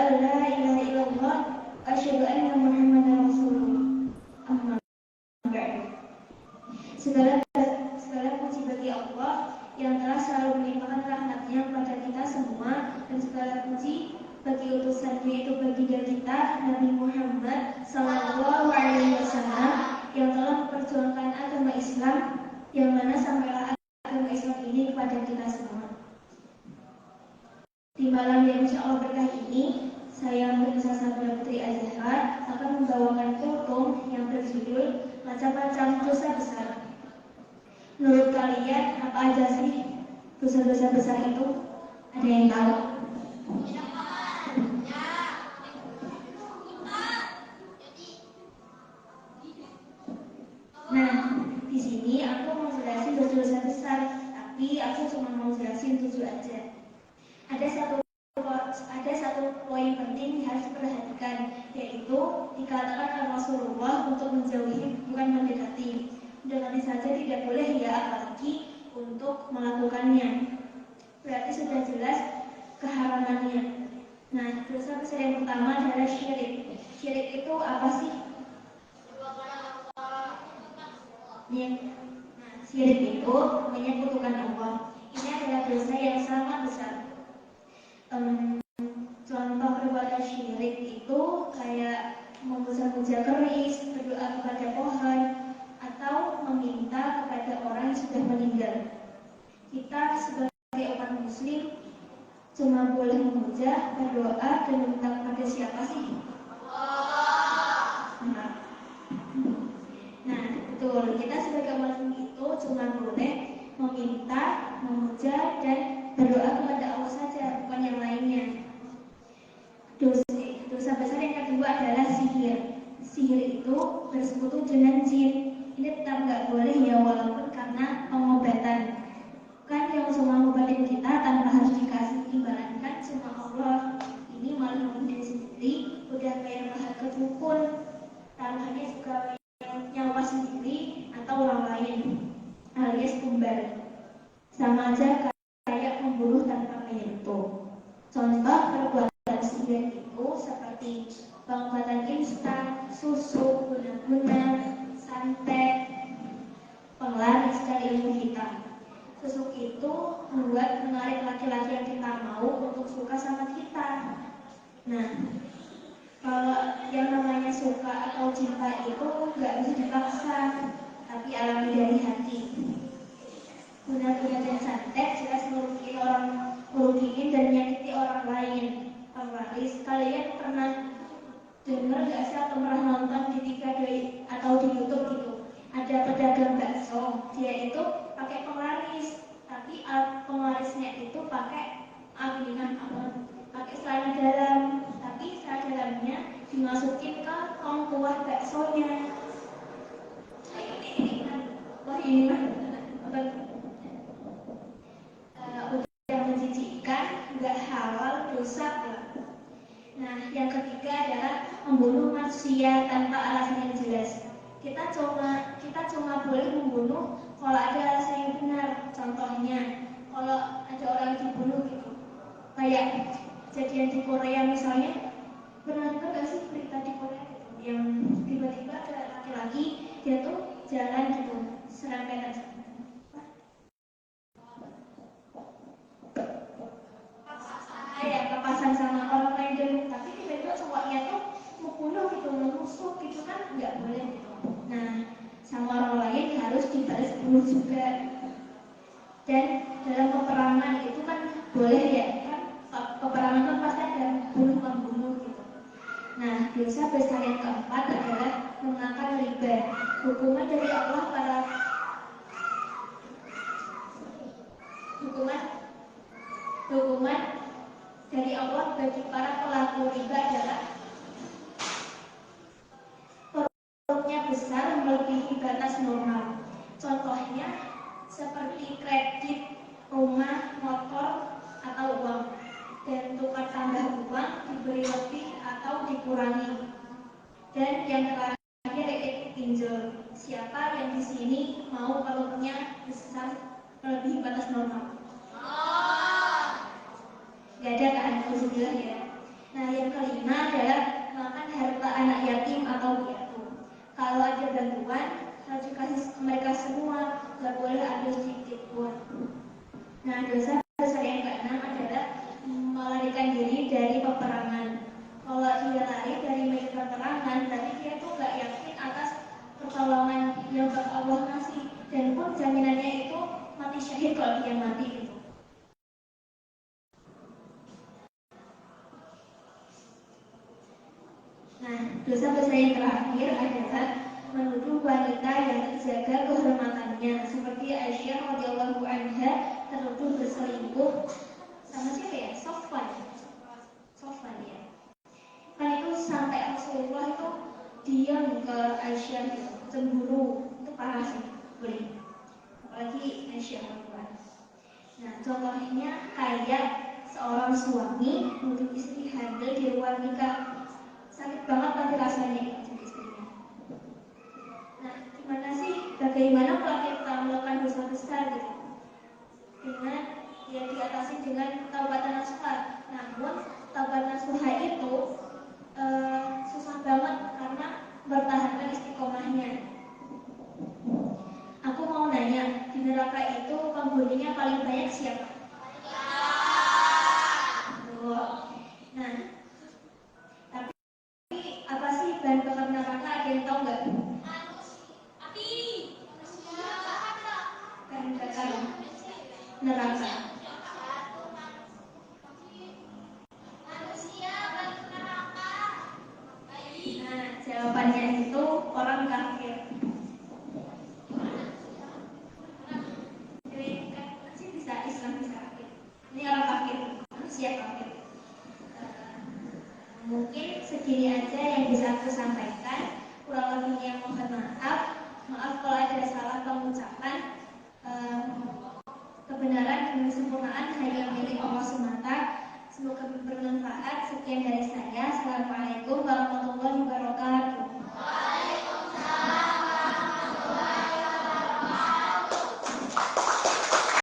alla ilaha illallah wa asyhadu anna Muhammadar Rasulullah. Amma ba'du. Segala puji bagi Allah yang telah selalu melimpahkan rahmat-Nya kepada kita semua, dan segala puji bagi utusan-Nya itu baginda kita Nabi Muhammad sallallahu alaihi wasallam yang telah memperjuangkan agama Islam, yang mana sampailah agama Islam ini kepada kita semua. Di malam yang insya Allah berkah ini, saya Mirza Sabda Putri Azhar akan membawakan kultum yang berjudul Macam-macam Dosa Besar. Menurut kalian, apa aja sih dosa-dosa besar itu? Ada yang tahu? Nah, di sini aku mau jelasin dosa-dosa besar, tapi aku cuma mau jelasin 7 aja. Ada satu poin penting yang harus diperhatikan, yaitu dikatakan Rasulullah untuk menjauhi, bukan mendekati. Mendekati saja tidak boleh ya, apalagi untuk melakukannya. Berarti sudah jelas keharamannya. Nah, dosa besar yang pertama adalah syirik. Syirik itu apa sih? Nah, syirik itu menyekutukan Allah. Ini adalah dosa yang sangat besar. Contoh perbuatan syirik itu kayak memuja-muja keris, berdoa kepada pohon, atau meminta kepada orang yang sudah meninggal. Kita sebagai umat muslim cuma boleh memuja, berdoa, dan meminta kepada siapa sih? Nah, betul. Kita sebagai umat muslim itu cuma boleh meminta, memuja, dan berdoa kepada Allah saja, bukan yang lainnya. Dosa besar yang kedua adalah sihir. Sihir itu bersekutu dengan jin. Ini tetap nggak boleh ya, walaupun karena pengobatan. Kan yang cuma ngobatin kita tanpa harus dikasih imbalan kan cuma Allah. Ini malah ngobatin sendiri, udah kayak bahan kedukun. Taruhannya juga nyawa sendiri atau orang lain, alias kembar. Sama aja kayak membunuh tanpa menyentuh. Contoh perbuatan sihir itu seperti pengobatan instan, susu, guna-guna, santet, penglaris dan ilmu hitam. Susu itu membuat menarik laki-laki yang kita mau untuk suka sama kita. Nah, kalau yang namanya suka atau cinta itu nggak bisa dipaksa, tapi alami dari hati. Guna-guna dan santet jelas merugikan dan menyakiti orang lain. Penglaris, kalian pernah dengar nggak sih atau pernah nonton di TV atau di YouTube gitu? Ada pedagang bakso, dia itu pakai penglaris, tapi penglarisnya itu pakai pakai selai dalam, tapi selai dalamnya dimasukin ke kuah baksonya. Wah ini udah menjijikkan, nggak halal, dosa pula. Nah, yang ketiga adalah membunuh manusia tanpa alasan yang jelas. Kita cuma boleh membunuh kalau ada alasan yang benar. Contohnya, kalau ada orang dibunuh gitu, kayak kejadian di Korea misalnya. Pernah dengar nggak sih berita di Korea gitu, yang tiba-tiba ada laki-laki dia tuh jalan gitu serempetan papasan sama orang random, tapi tiba-tiba cowoknya tuh membunuh gitu, menusuk gitu kan nggak boleh gitu. Nah, sama orang lain harus dibalas bunuh juga. Dan dalam peperangan itu kan boleh ya, kan peperangan kan pasti ada bunuh-membunuh gitu. Nah, dosa besar yang keempat adalah memakan riba. Hukuman dari Allah dari Allah bagi para pelaku riba adalah perutnya besar melebihi batas normal. Contohnya seperti kredit rumah, motor, atau uang, dan tukar tambah uang diberi lebih atau dikurangi. Dan yang terakhir yaitu pinjol. Siapa yang di sini mau perutnya besar melebihi batas normal? Gak ada kan? Alhamdulillah ya. Nah, yang kelima adalah makan harta anak yatim atau piatu. Kalau ada bantuan, harus dikasih ke mereka semua, nggak boleh ada sedikit pun. Nah, dosa besar yang keenam adalah melarikan diri dari peperangan. Kalau dia lari dari medan peperangan, berarti dia tuh nggak yakin atas pertolongan yang Allah kasih, dan pun jaminannya itu mati syahid kalau dia mati gitu. Nah, dosa besar yang terakhir adalah menuduh wanita yang terjaga kehormatannya, seperti Aisyah radhiyallahu anha tertuduh berselingkuh sama siapa ya? Sofwan ya. Kan itu sampai Rasulullah itu diam ke Aisyah gitu, cemburu, itu parah sih, boleh. Apalagi Aisyah perempuan. Nah, contohnya kayak seorang suami untuk istri hamil di luar nikah, sakit banget nanti rasanya itu jadi istrinya. Nah, gimana sih, bagaimana kalau kita melakukan dosa besar gitu? Dengan ya diatasi dengan taubat nasuha. Namun taubat nasuha itu susah banget karena bertahankan istiqomahnya. Aku mau nanya, di neraka itu penghuninya paling banyak siapa? Oh. Nah, tapi apa sih bahan bakar neraka? Ada yang tahu nggak? Api. Bahan bakar neraka. Nah, jawabannya itu orang kafir. Jadi kan masih bisa Islam bisa kafir. Ini orang kafir, manusia kafir. Mungkin segini aja yang bisa aku sampaikan. Kurang lebihnya mohon maaf. Maaf kalau ada salah pengucapan. Kebenaran dan kesempurnaan hanya milik Allah semata. Semoga bermanfaat. Sekian dari saya. Assalamualaikum warahmatullahi wabarakatuh.